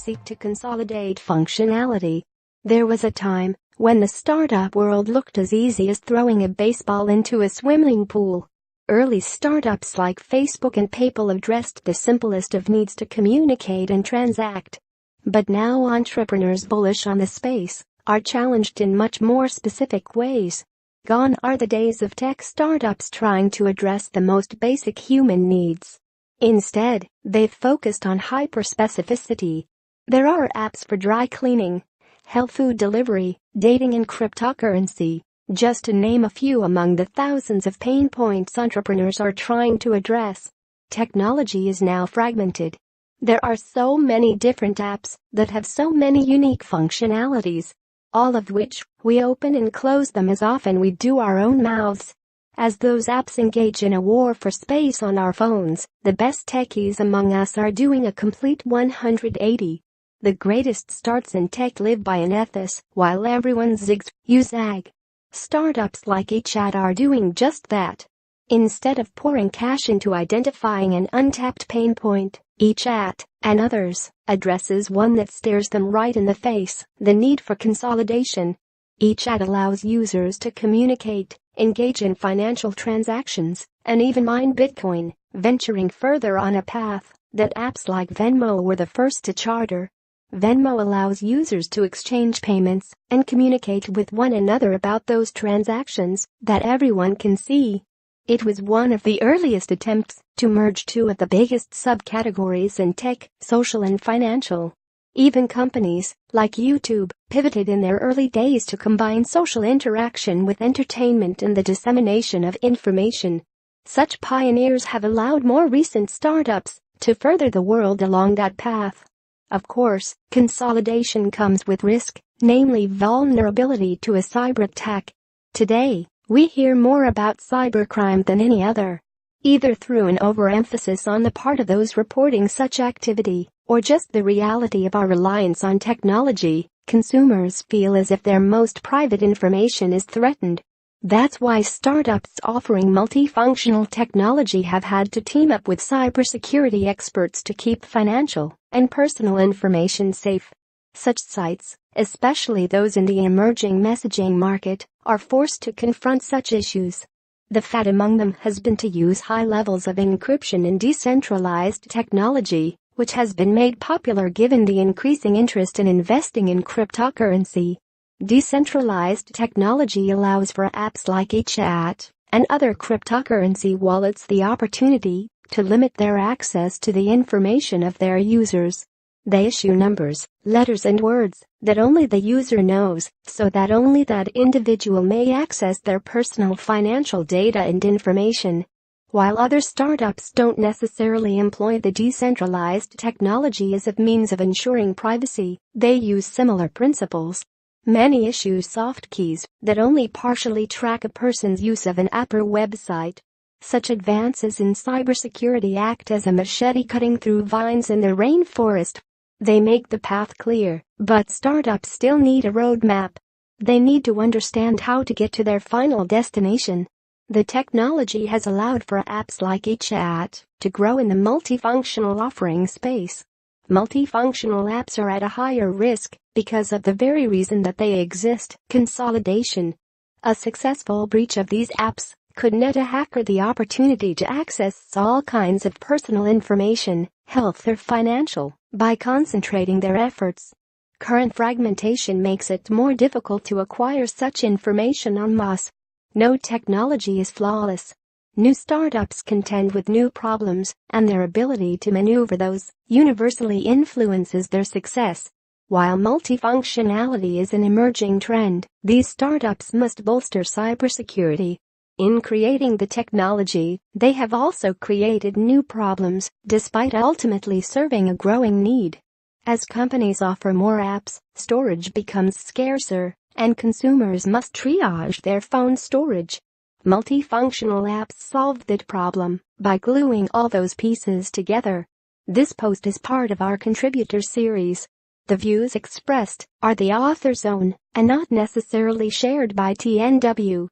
seek to consolidate functionality. There was a time when the startup world looked as easy as throwing a baseball into a swimming pool. Early startups like Facebook and PayPal addressed the simplest of needs to communicate and transact. But now entrepreneurs bullish on the space are challenged in much more specific ways. Gone are the days of tech startups trying to address the most basic human needs. Instead, they've focused on hyper-specificity. There are apps for dry cleaning, health food delivery, dating and cryptocurrency, just to name a few among the thousands of pain points entrepreneurs are trying to address. Technology is now fragmented. There are so many different apps that have so many unique functionalities, all of which we open and close them as often we do our own mouths. As those apps engage in a war for space on our phones, the best techies among us are doing a complete 180. The greatest starts in tech live by an ethos, while everyone zigs, you zag. Startups like eChat are doing just that. Instead of pouring cash into identifying an untapped pain point, eChat, and others, addresses one that stares them right in the face: the need for consolidation. eChat allows users to communicate, engage in financial transactions, and even mine Bitcoin, venturing further on a path that apps like Venmo were the first to charter. Venmo allows users to exchange payments and communicate with one another about those transactions that everyone can see. It was one of the earliest attempts to merge two of the biggest subcategories in tech, social and financial. Even companies like YouTube pivoted in their early days to combine social interaction with entertainment and the dissemination of information. Such pioneers have allowed more recent startups to further the world along that path. Of course, consolidation comes with risk, namely vulnerability to a cyber attack. Today, we hear more about cybercrime than any other. Either through an overemphasis on the part of those reporting such activity, or just the reality of our reliance on technology, consumers feel as if their most private information is threatened. That's why startups offering multifunctional technology have had to team up with cybersecurity experts to keep financial and personal information safe. Such sites, especially those in the emerging messaging market, are forced to confront such issues. The fad among them has been to use high levels of encryption in decentralized technology, which has been made popular given the increasing interest in investing in cryptocurrency. Decentralized technology allows for apps like eChat and other cryptocurrency wallets the opportunity to limit their access to the information of their users. They issue numbers, letters and words that only the user knows, so that only that individual may access their personal financial data and information. While other startups don't necessarily employ the decentralized technology as a means of ensuring privacy, they use similar principles. Many issue soft keys that only partially track a person's use of an app or website. Such advances in cybersecurity act as a machete cutting through vines in the rainforest. They make the path clear, but startups still need a roadmap. They need to understand how to get to their final destination. The technology has allowed for apps like eChat to grow in the multifunctional offering space. Multifunctional apps are at a higher risk because of the very reason that they exist: consolidation. A successful breach of these apps could net a hacker the opportunity to access all kinds of personal information, health or financial, by concentrating their efforts. Current fragmentation makes it more difficult to acquire such information en masse. No technology is flawless. New startups contend with new problems, and their ability to maneuver those universally influences their success. While multifunctionality is an emerging trend, these startups must bolster cybersecurity. In creating the technology, they have also created new problems, despite ultimately serving a growing need. As companies offer more apps, storage becomes scarcer, and consumers must triage their phone storage. Multifunctional apps solve that problem by gluing all those pieces together. This post is part of our contributor series. The views expressed are the author's own and not necessarily shared by TNW.